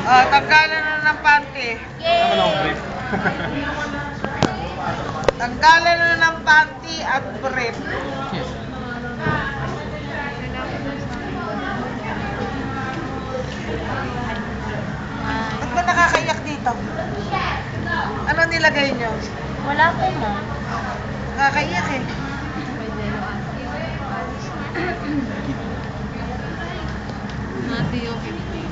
Oh, tanggalan na ng panty. Tama na akong brief. Tanggalan na ng panty at brief. Yes. Ba't ba nakakaiyak dito? Ano nilagay nyo? Wala po, ma'am. Nakakaiyak eh. Matthew 50.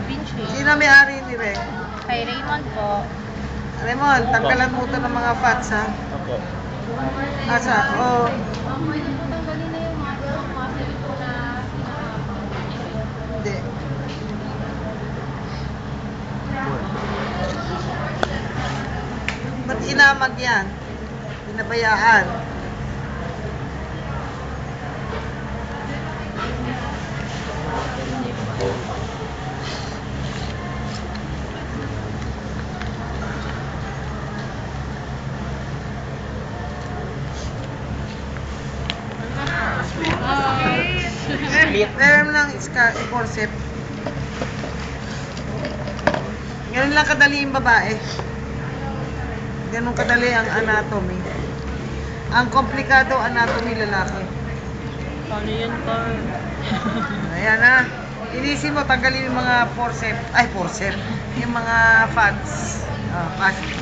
Vinci. Sino may-ari ni Re? Kay Raymond po. Raymond, tanggalan mo ito ng mga fats ha? Opo. Asa? Oh. Tanggalin na yung mga muscle po na Hindi. Ba't inamag yan? Pinabayaan. Split. Meron lang i-corset. Ganun lang kadali yung babae. Ganun kadali ang anatomy. Ang komplikado anatomy lalaki. Paano yun, Carl? Ayan na. Inisin mo, tanggalin yung mga forceps. Ay, forceps. Yung mga fats. Fats.